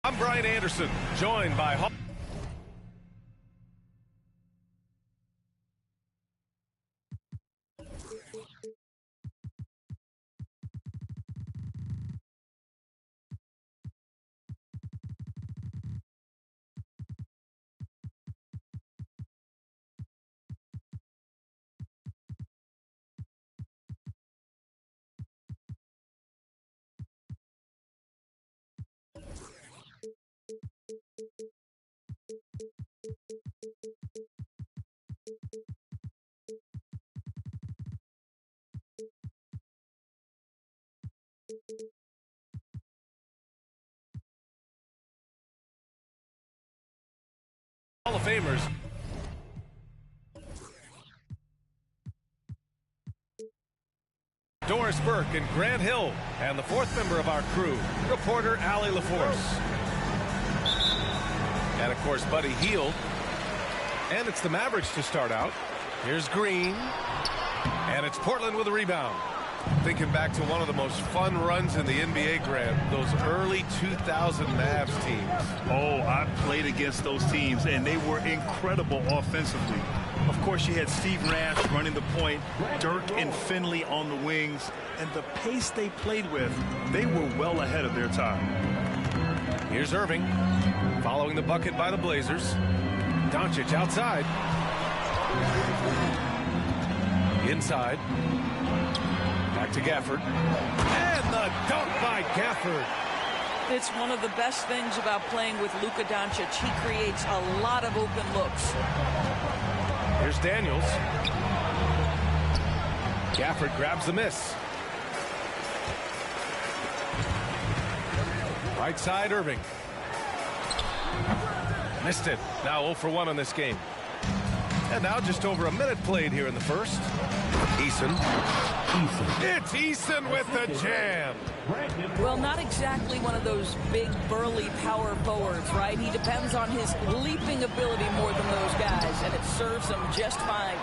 I'm Brian Anderson, joined by Hall of Famers. Doris Burke and Grant Hill, and the fourth member of our crew, reporter Allie LaForce. And, of course, Buddy Hield. And it's the Mavericks to start out. Here's Green. And it's Portland with a rebound. Thinking back to one of the most fun runs in the NBA, Grant, those early 2000 Mavs teams. Oh, I played against those teams, and they were incredible offensively. Of course, you had Steve Nash running the point, Dirk and Finley on the wings, and the pace they played with, they were well ahead of their time. Here's Irving, following the bucket by the Blazers. Doncic outside. Inside. Back to Gafford. And the dunk by Gafford. It's one of the best things about playing with Luka Doncic. He creates a lot of open looks. Here's Daniels. Gafford grabs the miss. Right side, Irving. Missed it. Now 0 for 1 on this game. And now just over a minute played here in the first. Eason. It's Eason with the jam. Well, not exactly one of those big, burly power forwards, right? He depends on his leaping ability more than those guys, and it serves him just fine.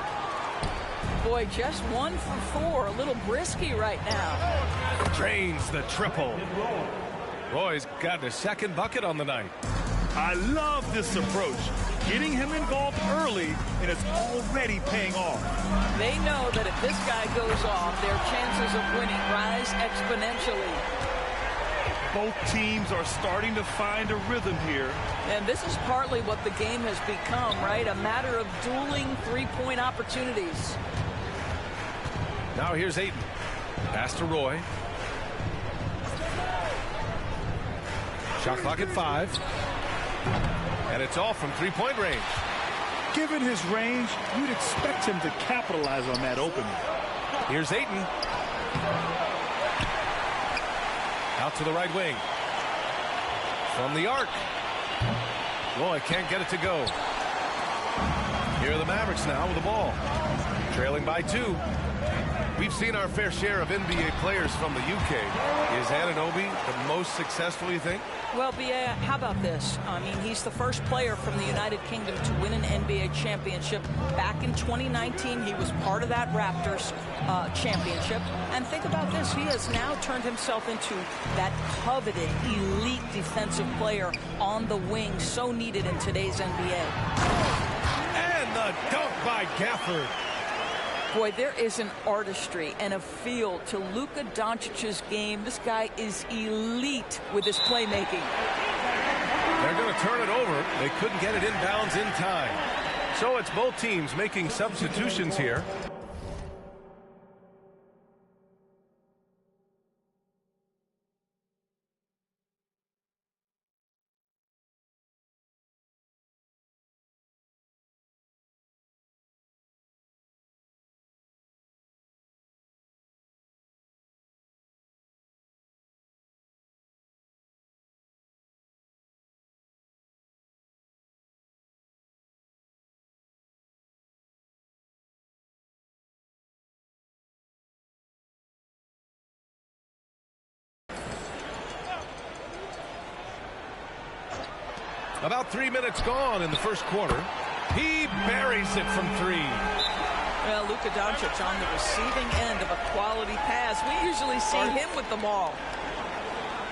Boy, just 1 for 4. A little brisky right now. Drains the triple. Roy's got his second bucket on the night. I love this approach. Getting him involved early, and it's already paying off. They know that if this guy goes off, their chances of winning rise exponentially. Both teams are starting to find a rhythm here. And this is partly what the game has become, right? A matter of dueling three-point opportunities. Now here's Ayton. Pass to Roy. Shot clock at 5. And it's all from three-point range. Given his range, you'd expect him to capitalize on that opening. Here's Ayton. Out to the right wing. From the arc. Roy can't get it to go. Here are the Mavericks now with the ball. Trailing by 2. We've seen our fair share of NBA players from the UK. Is Anunoby the most successful, you think? Well, B.A., how about this? I mean, he's the first player from the United Kingdom to win an NBA championship. Back in 2019, he was part of that Raptors championship. And think about this. He has now turned himself into that coveted, elite defensive player on the wing, so needed in today's NBA. And the dunk by Gafford. Boy, there is an artistry and a feel to Luka Doncic's game. This guy is elite with his playmaking. They're going to turn it over. They couldn't get it inbounds in time. So it's both teams making substitutions here. About 3 minutes gone in the first quarter. He buries it from 3. Well, Luka Doncic on the receiving end of a quality pass. We usually see him with the ball.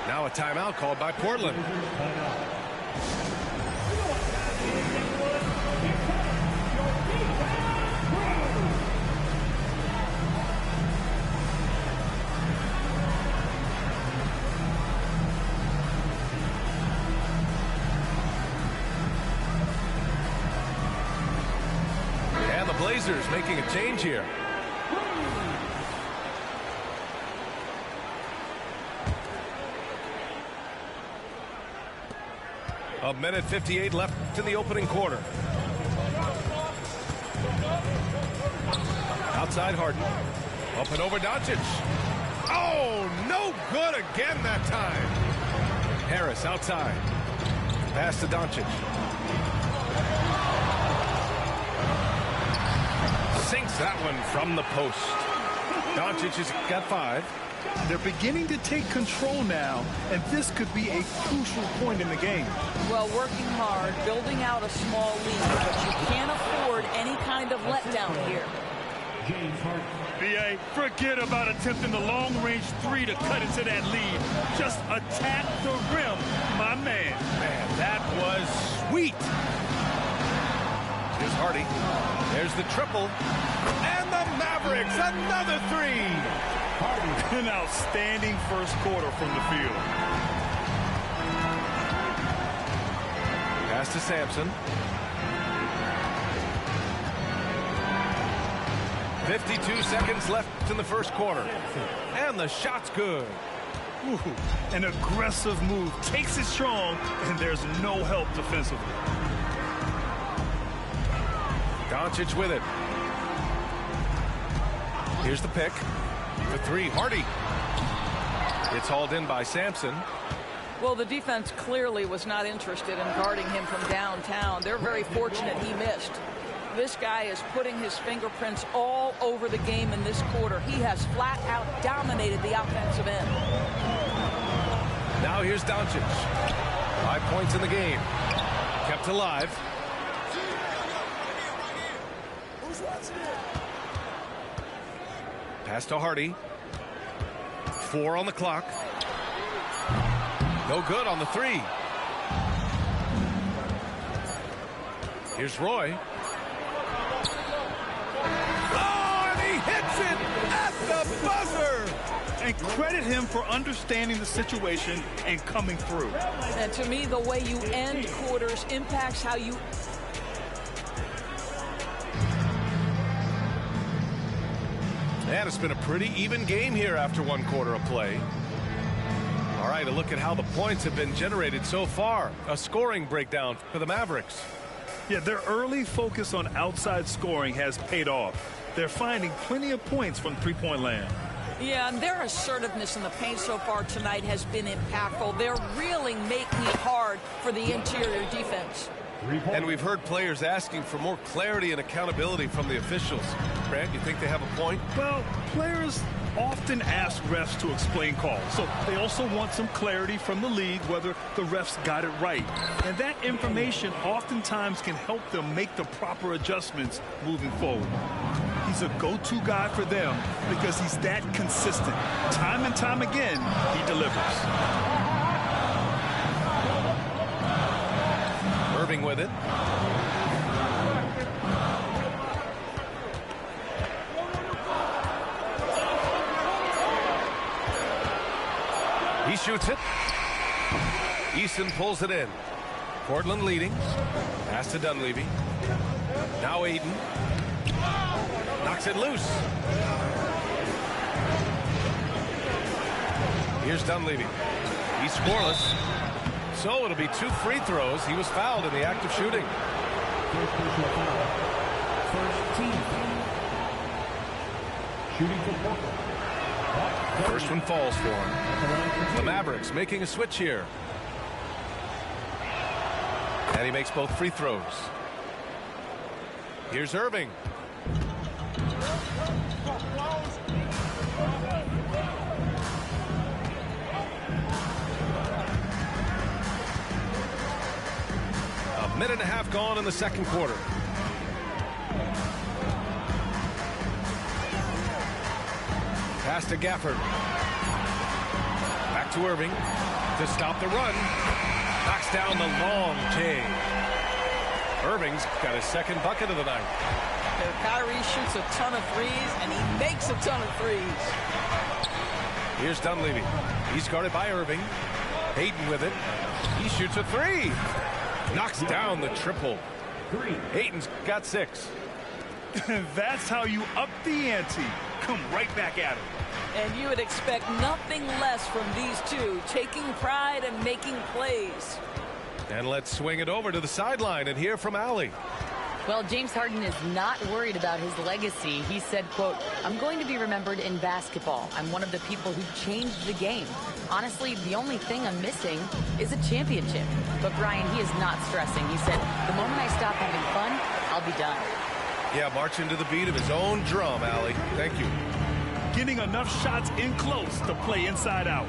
Now a timeout called by Portland. And the Blazers making a change here. A minute 58 left in the opening quarter. Outside Harden. Up and over Doncic. Oh, no good again that time. Harris outside. Pass to Doncic. Sinks that one from the post. Doncic has got 5. They're beginning to take control now, and this could be a crucial point in the game. Well, working hard, building out a small lead, but you can't afford any kind of letdown here. B.A., forget about attempting the long-range 3 to cut into that lead. Just attack the rim, my man. Man, that was sweet. Here's Hardy. There's the triple. And the Mavericks, another 3. An outstanding first quarter from the field. Pass to Sampson. 52 seconds left in the first quarter. And the shot's good. Ooh, an aggressive move. Takes it strong, and there's no help defensively. Doncic with it. Here's the pick. For 3, Hardy. It's hauled in by Sampson. Well, the defense clearly was not interested in guarding him from downtown. They're very fortunate he missed. This guy is putting his fingerprints all over the game in this quarter. He has flat out dominated the offensive end. Now here's Doncic. 5 points in the game. Kept alive. Pass to Hardy. 4 on the clock. No good on the 3. Here's Roy. Oh, and he hits it at the buzzer. And credit him for understanding the situation and coming through. And to me, the way you end quarters impacts how you... And it's been a pretty even game here after 1 quarter of play. All right, a look at how the points have been generated so far. A scoring breakdown for the Mavericks. Yeah, their early focus on outside scoring has paid off. They're finding plenty of points from three-point land. Yeah, and their assertiveness in the paint so far tonight has been impactful. They're really making it hard for the interior defense. And we've heard players asking for more clarity and accountability from the officials. Grant, you think they have a point? Well, players often ask refs to explain calls, so they also want some clarity from the league whether the refs got it right. And that information oftentimes can help them make the proper adjustments moving forward. He's a go-to guy for them because he's that consistent. Time and time again, he delivers. Irving with it. He shoots it. Easton pulls it in. Portland leading. Pass to Dunleavy. Now Aiden. Knocks it loose. Here's Dunleavy. He's scoreless. So it'll be 2 free throws. He was fouled in the act of shooting. First one falls for him. The Mavericks making a switch here. And he makes both free throws. Here's Irving. A minute and a half gone in the second quarter. Pass to Gafford. Back to Irving. to stop the run. Knocks down the long J. Irving's got his second bucket of the night. Kyrie shoots a ton of threes, and he makes a ton of threes. Here's Dunleavy. He's guarded by Irving. Hayden with it. He shoots a three. Knocks down the triple. Hayden's got 6. That's how you up the ante. Come right back at him. And you would expect nothing less from these two, taking pride and making plays. And let's swing it over to the sideline and hear from Allie. Well, James Harden is not worried about his legacy. He said, quote, "I'm going to be remembered in basketball. I'm one of the people who changed the game. Honestly, the only thing I'm missing is a championship." But Brian, he is not stressing. He said, "The moment I stop having fun, I'll be done." Yeah, marching to the beat of his own drum, Allie. Thank you. Getting enough shots in close to play inside out.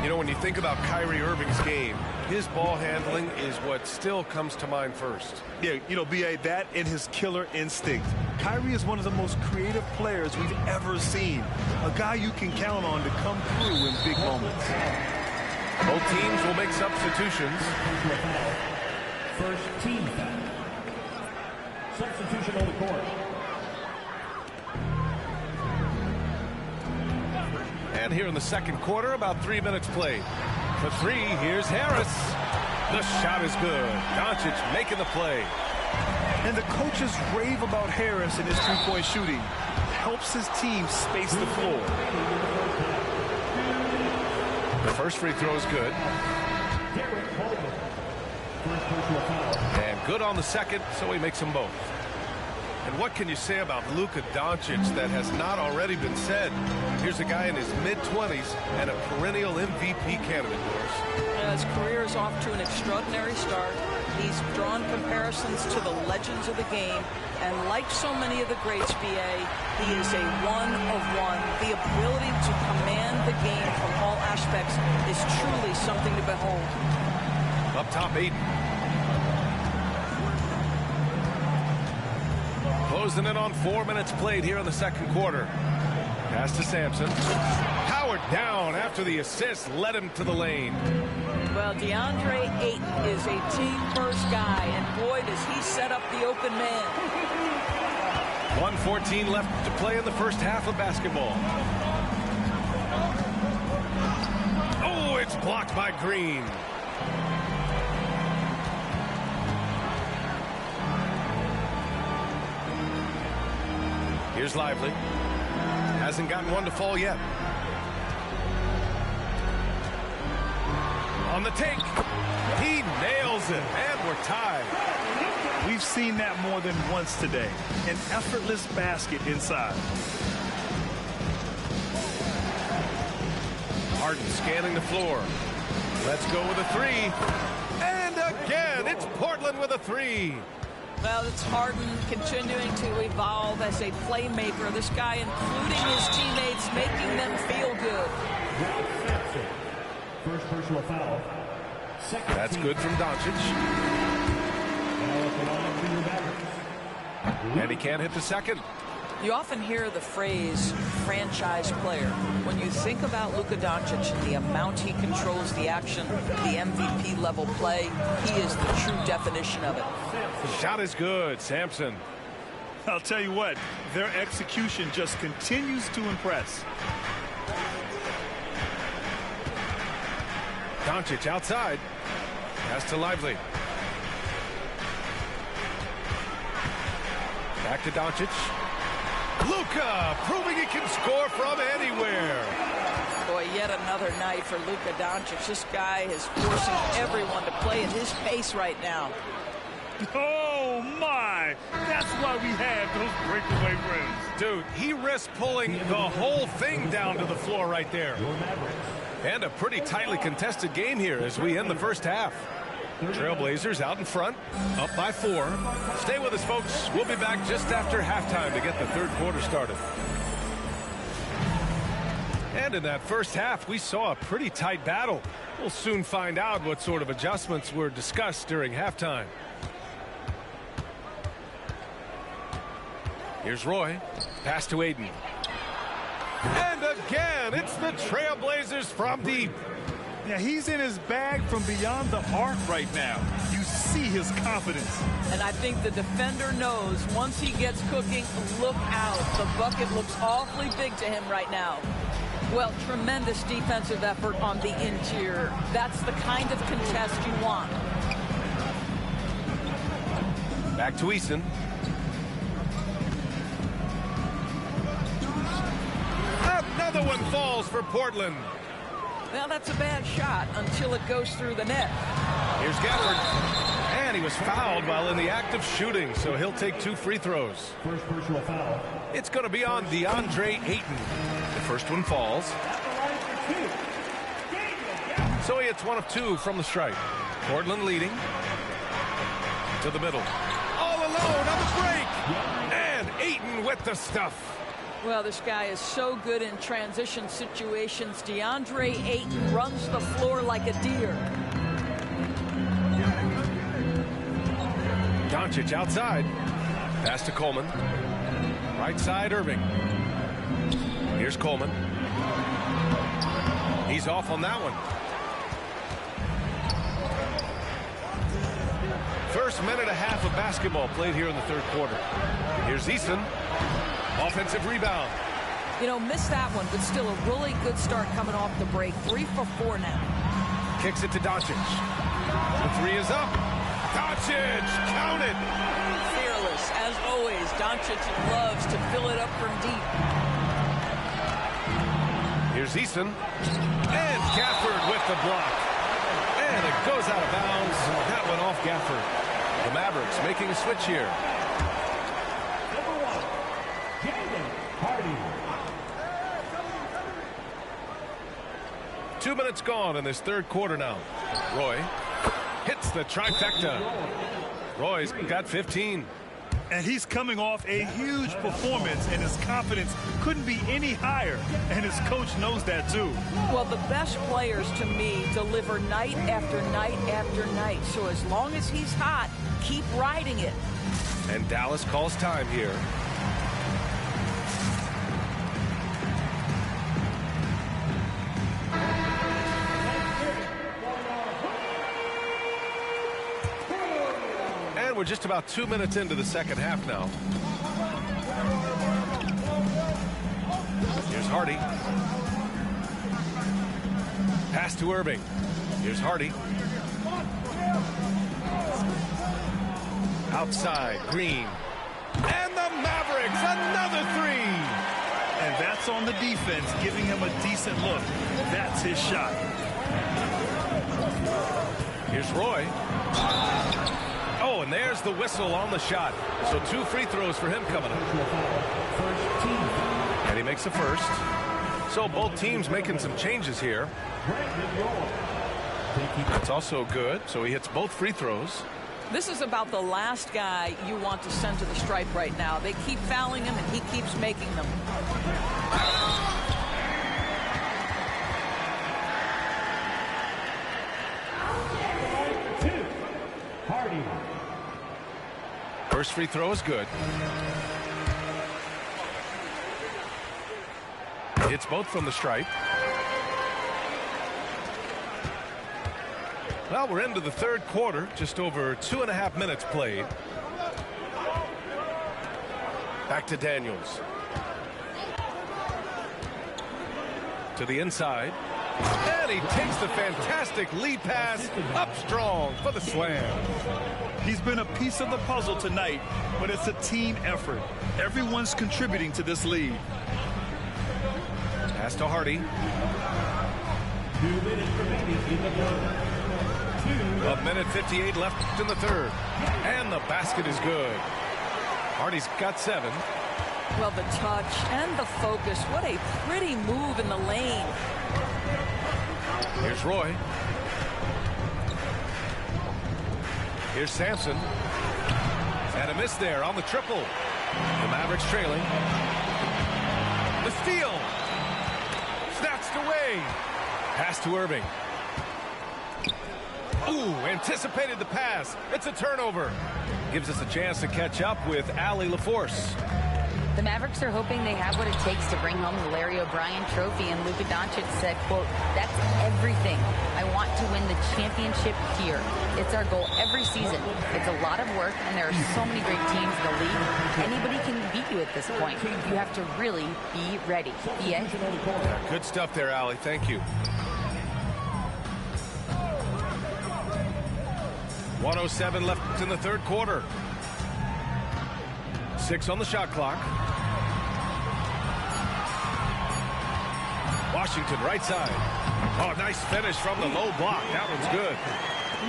You know, when you think about Kyrie Irving's game, his ball handling is what still comes to mind first. Yeah, you know, B.A., that and his killer instinct. Kyrie is one of the most creative players we've ever seen. A guy you can count on to come through in big moments. Both teams will make substitutions. First team foul. Substitution on the court. And here in the second quarter, about 3 minutes played. For 3, here's Harris. The shot is good. Doncic making the play. And the coaches rave about Harris and his three-point shooting. Helps his team space the floor. The first free throw is good. And good on the second, so he makes them both. And what can you say about Luka Doncic that has not already been said? Here's a guy in his mid-20s and a perennial MVP candidate, Doris. His career is off to an extraordinary start. He's drawn comparisons to the legends of the game. And like so many of the greats, B.A., he is a one-of-one. The ability to command the game from all aspects is truly something to behold. Up top, Hayden. Closing in on 4 minutes played here in the second quarter. Pass to Sampson. Powered down after the assist led him to the lane. Well, DeAndre Ayton is a team-first guy, and boy, does he set up the open man. 1:14 left to play in the first half of basketball. Oh, it's blocked by Green. Here's Lively. Hasn't gotten one to fall yet. On the take. He nails it, and we're tied. We've seen that more than once today. An effortless basket inside. Harden scanning the floor. Let's go with a 3. And again, it's Portland with a 3. Well, it's Harden continuing to evolve as a playmaker. This guy, including his teammates, making them feel good. First personal foul. That's good from Doncic. And he can't hit the second. You often hear the phrase franchise player. When you think about Luka Doncic and the amount he controls the action, the MVP level play, he is the true definition of it. The shot is good. Sampson. I'll tell you what, their execution just continues to impress. Doncic outside. Pass to Lively. Back to Doncic. Luka proving he can score from anywhere. Boy, yet another night for Luka Doncic. This guy is forcing everyone to play at his pace right now. Oh, my. That's why we have those breakaway rims. Dude, he risked pulling the whole thing down to the floor right there. And a pretty tightly contested game here as we end the first half. Trailblazers out in front, up by 4. Stay with us, folks. We'll be back just after halftime to get the third quarter started. And in that first half, we saw a pretty tight battle. We'll soon find out what sort of adjustments were discussed during halftime. Here's Roy. Pass to Aiden. And again, it's the Trailblazers from deep. Yeah, he's in his bag from beyond the arc right now. You see his confidence. And I think the defender knows once he gets cooking, look out. The bucket looks awfully big to him right now. Well, tremendous defensive effort on the interior. That's the kind of contest you want. Back to Eason. Another one falls for Portland. Well, that's a bad shot until it goes through the net. Here's Gafford. And he was fouled while in the act of shooting, so he'll take 2 free throws. First personal foul. It's going to be on DeAndre Ayton. The first one falls. So he hits 1 of 2 from the stripe. Portland leading. To the middle. All alone on the break. And Ayton with the stuff. Well, this guy is so good in transition situations. DeAndre Ayton runs the floor like a deer. Doncic outside. Pass to Coleman. Right side, Irving. Here's Coleman. He's off on that one. First minute and a half of basketball played here in the third quarter. Here's Eason. Offensive rebound. You know, missed that one, but still a really good start coming off the break. 3 for 4 now. Kicks it to Doncic. The 3 is up. Doncic, count it. Fearless, as always. Doncic loves to fill it up from deep. Here's Eason. And Gafford with the block. And it goes out of bounds. That went off Gafford. The Mavericks making a switch here. 2 minutes gone in this third quarter now. Roy hits the trifecta. Roy's got 15. And he's coming off a huge performance, and his confidence couldn't be any higher. And his coach knows that, too. Well, the best players, to me, deliver night after night after night. So as long as he's hot, keep riding it. And Dallas calls time here. And we're just about 2 minutes into the second half now. Here's Hardy. Pass to Irving. Here's Hardy. Outside, Green. And the Mavericks, another 3. And that's on the defense, giving him a decent look. That's his shot. Here's Roy. Oh, and there's the whistle on the shot. So 2 free throws for him coming up. And he makes the first. So both teams making some changes here. That's also good. So he hits both free throws. This is about the last guy you want to send to the stripe right now. They keep fouling him, and he keeps making them. First free throw is good. Hits both from the stripe. Well, we're into the third quarter. Just over 2.5 minutes played. Back to Daniels. To the inside. And he takes the fantastic lead pass up strong for the slam. He's been a piece of the puzzle tonight, but it's a team effort. Everyone's contributing to this lead. Pass to Hardy. 2 minutes remaining in the third. 1:58 left in the third. And the basket is good. Hardy's got 7. Well, the touch and the focus. What a pretty move in the lane. Here's Roy. Here's Sampson. And a miss there on the triple. The Mavericks trailing. The steal. Snatched away. Pass to Irving. Ooh, anticipated the pass. It's a turnover. Gives us a chance to catch up with Allie LaForce. The Mavericks are hoping they have what it takes to bring home the Larry O'Brien trophy, and Luka Doncic said, quote, "That's everything. I want to win the championship here. It's our goal every season. It's a lot of work, and there are so many great teams in the league. Anybody can beat you at this point. You have to really be ready." Yeah. Good stuff there, Allie. Thank you. 1:07 left in the third quarter. 6 on the shot clock. Washington right side. Oh, nice finish from the low block. That one's good.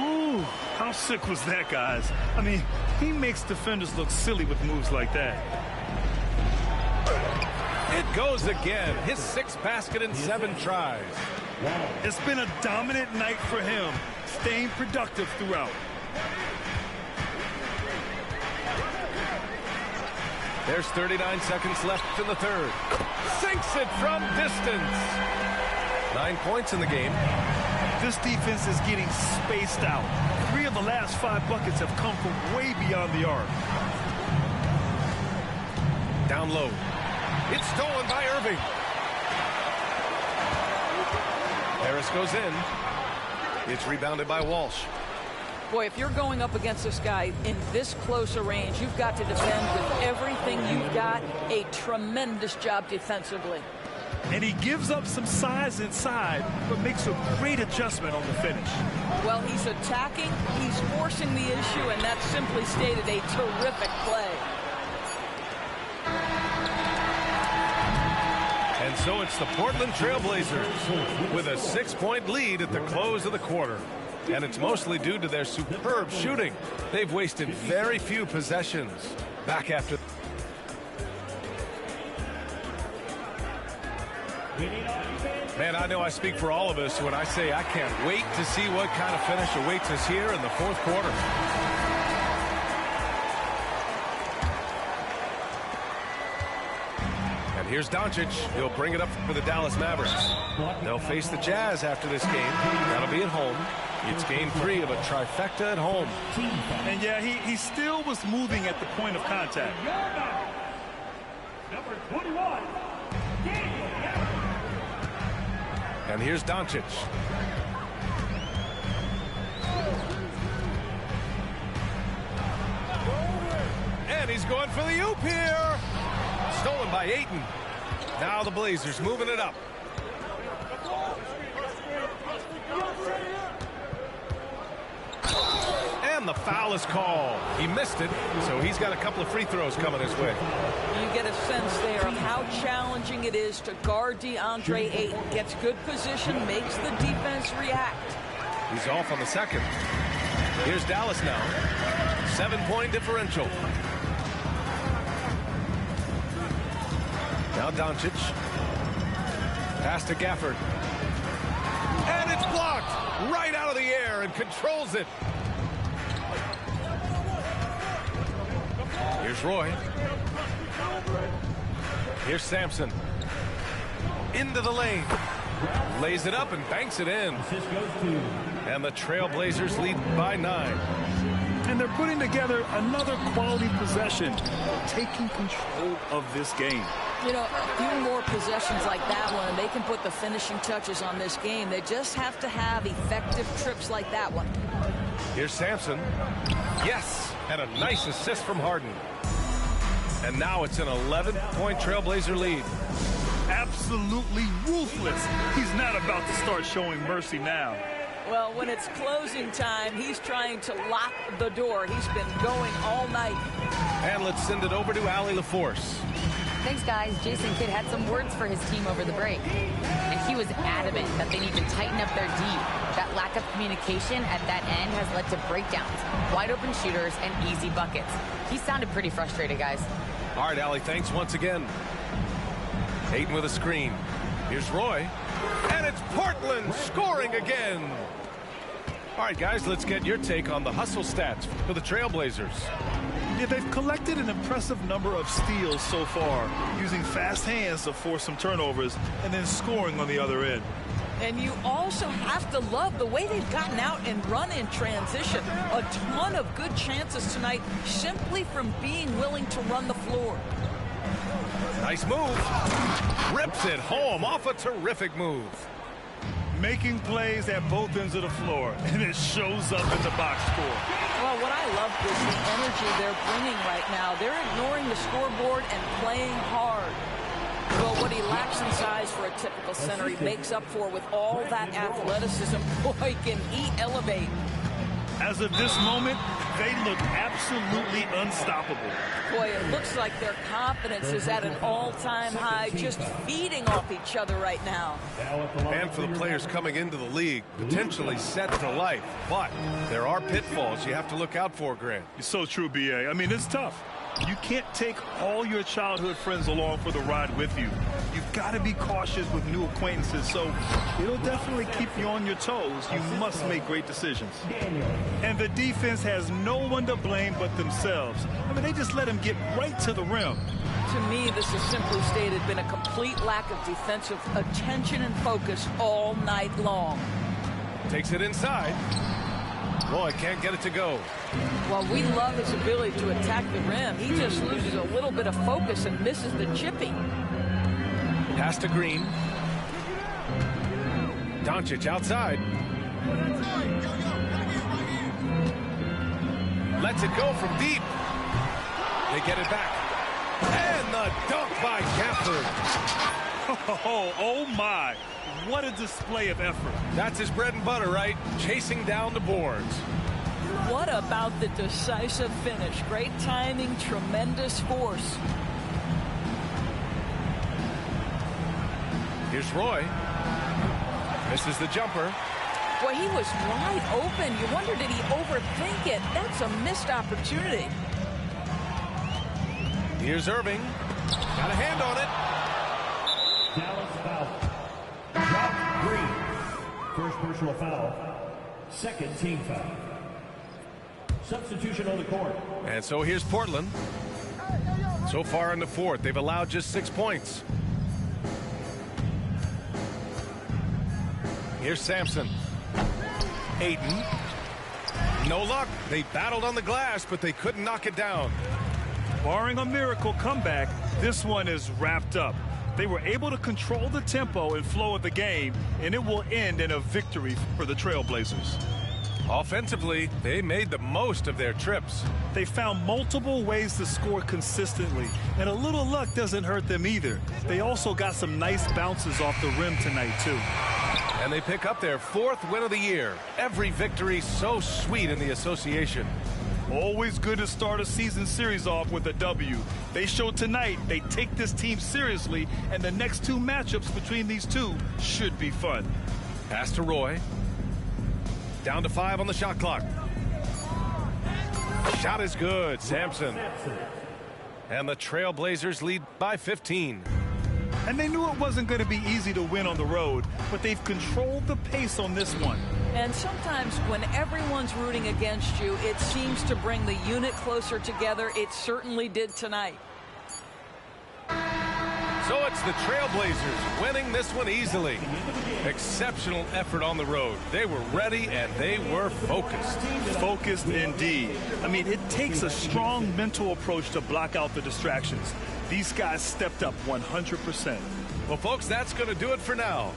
Ooh, how sick was that, guys? I mean, he makes defenders look silly with moves like that. It goes again. His 6th basket in 7 tries. It's been a dominant night for him, staying productive throughout. There's 39 seconds left in the third. Sinks it from distance. 9 points in the game. This defense is getting spaced out. 3 of the last 5 buckets have come from way beyond the arc. Down low. It's stolen by Irving. Harris goes in. It's rebounded by Walsh. Boy, if you're going up against this guy in this close a range, you've got to defend with everything you've got. A tremendous job defensively. And he gives up some size inside, but makes a great adjustment on the finish. Well, he's attacking, he's forcing the issue, and that's simply stated a terrific play. And so it's the Portland Trailblazers with a 6-point lead at the close of the quarter. And it's mostly due to their superb shooting. They've wasted very few possessions. Back after. Man, I know I speak for all of us when I say I can't wait to see what kind of finish awaits us here in the fourth quarter. And here's Doncic. He'll bring it up for the Dallas Mavericks. They'll face the Jazz after this game. That'll be at home. It's game 3 of a trifecta at home. And yeah, he still was moving at the point of contact. Number 21. And here's Doncic. And he's going for the oop here. Stolen by Ayton. Now the Blazers moving it up. And the foul is called. He missed it, so he's got a couple of free throws coming his way. You get a sense there of how challenging it is to guard DeAndre Ayton. Gets good position, makes the defense react. He's off on the second. Here's Dallas now. 7-point differential. Now Doncic. Pass to Gafford. And it's blocked right out of the air and controls it. Here's Roy. Here's Sampson. Into the lane. Lays it up and banks it in. And the Trailblazers lead by 9. And they're putting together another quality possession, taking control of this game. You know, a few more possessions like that one, and they can put the finishing touches on this game. They just have to have effective trips like that one. Here's Sampson. Yes, and a nice assist from Harden. And now it's an 11-point Trailblazer lead. Absolutely ruthless. He's not about to start showing mercy now. Well, when it's closing time, he's trying to lock the door. He's been going all night. And let's send it over to Allie LaForce. Thanks, guys. Jason Kidd had some words for his team over the break. And he was adamant that they need to tighten up their D. That lack of communication at that end has led to breakdowns, wide open shooters, and easy buckets. He sounded pretty frustrated, guys. All right, Allie, thanks once again. Ayton with a screen. Here's Roy. And it's Portland scoring again. All right, guys, let's get your take on the hustle stats for the Trailblazers. Yeah, they've collected an impressive number of steals so far, using fast hands to force some turnovers and then scoring on the other end. And you also have to love the way they've gotten out and run in transition. A ton of good chances tonight simply from being willing to run the floor. Nice move. Rips it home off a terrific move. Making plays at both ends of the floor, and it shows up in the box score. Well, what I love is the energy they're bringing right now. They're ignoring the scoreboard and playing hard. Well, what he lacks in size for a typical center, he makes up for with all that athleticism. Boy, can he elevate. As of this moment, they look absolutely unstoppable. Boy, it looks like their confidence is at an all-time high, just feeding off each other right now. And for the players coming into the league, potentially set for life. But there are pitfalls you have to look out for, Grant. It's so true, B.A. I mean, it's tough. You can't take all your childhood friends along for the ride with you. You've got to be cautious with new acquaintances, so it'll definitely keep you on your toes. You must make great decisions. And the defense has no one to blame but themselves. I mean, they just let him get right to the rim. To me, this has simply stated been a complete lack of defensive attention and focus all night long. Takes it inside. Boy, can't get it to go. Well, we love his ability to attack the rim. He just loses a little bit of focus and misses the chipping. Pass to Green. Doncic outside. Lets it go from deep. They get it back. And the dunk by Gafford. Oh my. What a display of effort. That's his bread and butter, right? Chasing down the boards. What about the decisive finish? Great timing, tremendous force. Here's Roy. Misses the jumper. Well, he was wide open. You wonder, did he overthink it? That's a missed opportunity. Here's Irving. Got a hand on it. Dallas foul. Drop Green. First personal foul. Second team foul. Substitution on the court. And so here's Portland. So far in the fourth, they've allowed just 6 points. Here's Sampson. Ayton. No luck. They battled on the glass, but they couldn't knock it down. Barring a miracle comeback, this one is wrapped up. They were able to control the tempo and flow of the game, and it will end in a victory for the Trailblazers. Offensively, they made the most of their trips. They found multiple ways to score consistently, and a little luck doesn't hurt them either. They also got some nice bounces off the rim tonight, too. And they pick up their fourth win of the year. Every victory so sweet in the association. Always good to start a season series off with a W. They showed tonight they take this team seriously, and the next two matchups between these two should be fun. Pass to Roy. Down to 5 on the shot clock. Shot is good, Sampson. And the Trailblazers lead by 15. And they knew it wasn't going to be easy to win on the road, but they've controlled the pace on this one. And sometimes when everyone's rooting against you, it seems to bring the unit closer together. It certainly did tonight. So it's the Trailblazers winning this one easily. Exceptional effort on the road. They were ready and they were focused. Focused indeed. I mean, it takes a strong mental approach to block out the distractions. These guys stepped up 100%. Well, folks, that's going to do it for now.